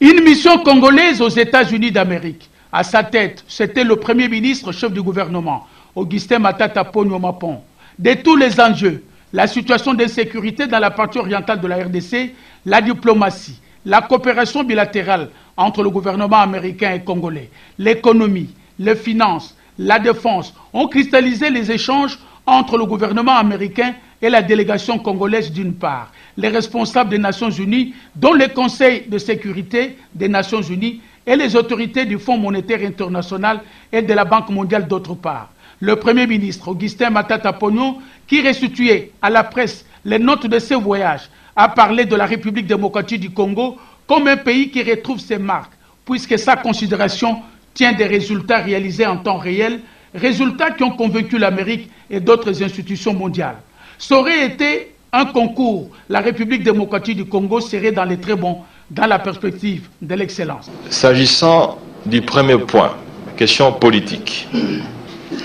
Une mission congolaise aux États-Unis d'Amérique. À sa tête, c'était le Premier ministre, chef du gouvernement, Augustin Matata Ponyo Mapon. De tous les enjeux, la situation d'insécurité dans la partie orientale de la RDC, la diplomatie, la coopération bilatérale entre le gouvernement américain et congolais, l'économie, les finances, la défense ont cristallisé les échanges entre le gouvernement américain et la délégation congolaise d'une part, les responsables des Nations Unies, dont le Conseil de sécurité des Nations Unies et les autorités du Fonds monétaire international et de la Banque mondiale d'autre part. Le Premier ministre Augustin Matata Ponyo, qui restituait à la presse les notes de ses voyages, a parlé de la République démocratique du Congo comme un pays qui retrouve ses marques, puisque sa considération tient des résultats réalisés en temps réel, résultats qui ont convaincu l'Amérique et d'autres institutions mondiales. Ça aurait été un concours. La République démocratique du Congo serait dans les très bons, dans la perspective de l'excellence. S'agissant du premier point, question politique,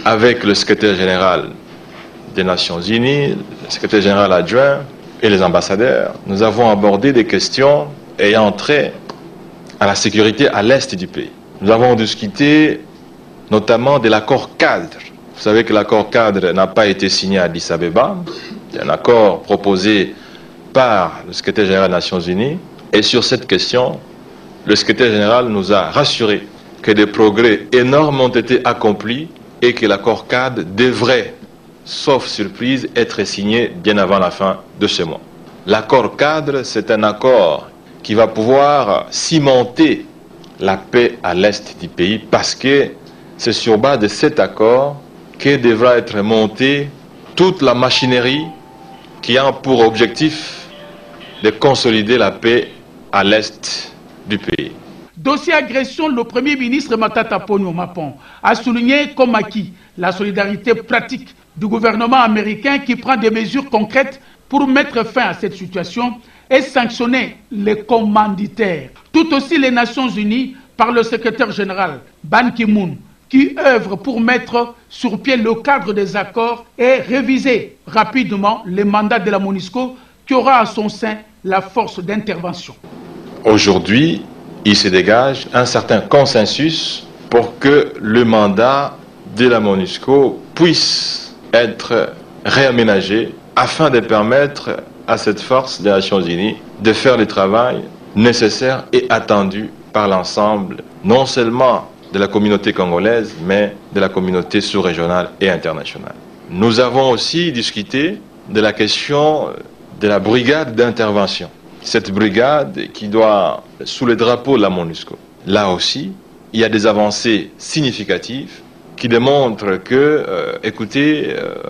avec le secrétaire général des Nations Unies, le secrétaire général adjoint et les ambassadeurs, nous avons abordé des questions ayant trait à la sécurité à l'est du pays. Nous avons discuté notamment de l'accord cadre. Vous savez que l'accord cadre n'a pas été signé à Addis Abeba. C'est un accord proposé par le secrétaire général des Nations Unies. Et sur cette question, le secrétaire général nous a rassuré que des progrès énormes ont été accomplis et que l'accord cadre devrait, sauf surprise, être signé bien avant la fin de ce mois. L'accord cadre, c'est un accord qui va pouvoir cimenter la paix à l'est du pays parce que c'est sur base de cet accord que devra être montée toute la machinerie qui a pour objectif de consolider la paix à l'est du pays. Dossier agression, le Premier ministre Matata Ponyo Mapon a souligné comme acquis la solidarité pratique du gouvernement américain qui prend des mesures concrètes pour mettre fin à cette situation et sanctionner les commanditaires. Tout aussi les Nations Unies par le secrétaire général Ban Ki-moon qui œuvre pour mettre sur pied le cadre des accords et réviser rapidement les mandats de la MONUSCO qui aura à son sein la force d'intervention. Aujourd'hui, il se dégage un certain consensus pour que le mandat de la MONUSCO puisse être réaménagé afin de permettre à cette force des Nations Unies de faire le travail nécessaire et attendu par l'ensemble, non seulement de la communauté congolaise, mais de la communauté sous-régionale et internationale. Nous avons aussi discuté de la question de la brigade d'intervention. Cette brigade qui doit, sous le drapeau de la MONUSCO. Là aussi, il y a des avancées significatives qui démontrent que,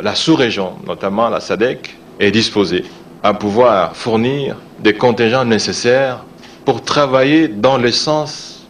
la sous-région, notamment la SADC, est disposée à pouvoir fournir des contingents nécessaires pour travailler dans le sens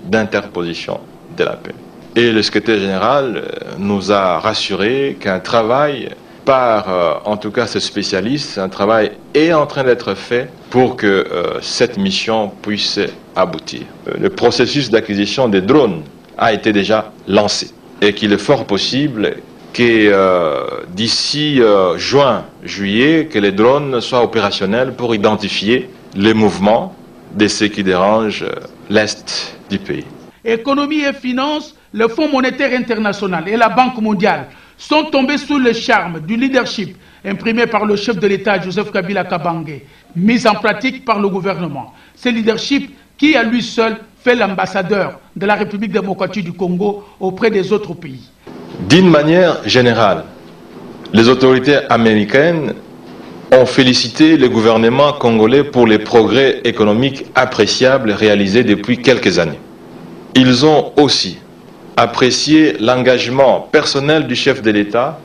d'interposition de la paix. Et le secrétaire général nous a rassuré qu'un travail par, en tout cas, ce spécialiste, un travail est en train d'être fait pour que cette mission puisse aboutir. Le processus d'acquisition des drones a été déjà lancé et qu'il est fort possible que d'ici juin-juillet, que les drones soient opérationnels pour identifier les mouvements de ceux qui dérangent l'Est du pays. Économie et finances, le Fonds monétaire international et la Banque mondiale sont tombés sous le charme du leadership imprimé par le chef de l'État Joseph Kabila Kabange, mis en pratique par le gouvernement. Ce leadership qui à lui seul fait l'ambassadeur de la République démocratique du Congo auprès des autres pays. D'une manière générale, les autorités américaines ont félicité le gouvernement congolais pour les progrès économiques appréciables réalisés depuis quelques années. Ils ont aussi apprécié l'engagement personnel du chef de l'État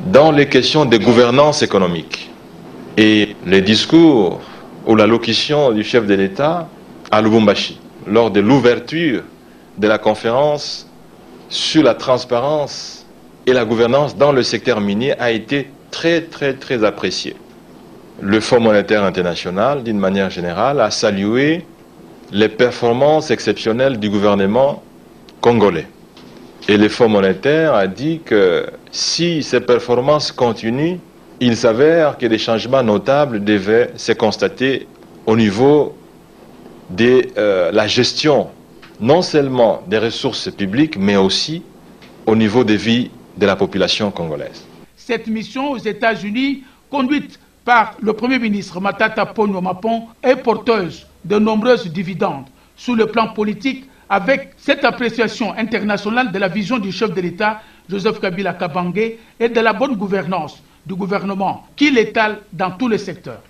dans les questions de gouvernance économique. Et les discours ou l'allocution du chef de l'État à Lubumbashi, lors de l'ouverture de la conférence sur la transparence et la gouvernance dans le secteur minier a été très apprécié. Le Fonds monétaire international, d'une manière générale, a salué les performances exceptionnelles du gouvernement congolais. Et le Fonds monétaire a dit que si ces performances continuent, il s'avère que des changements notables devaient se constater au niveau de la gestion non seulement des ressources publiques, mais aussi au niveau de vie de la population congolaise. Cette mission aux États-Unis, conduite par le Premier ministre Matata Ponyo Mapon, est porteuse de nombreuses dividendes sur le plan politique, avec cette appréciation internationale de la vision du chef de l'État, Joseph Kabila Kabange, et de la bonne gouvernance du gouvernement qui l'étale dans tous les secteurs.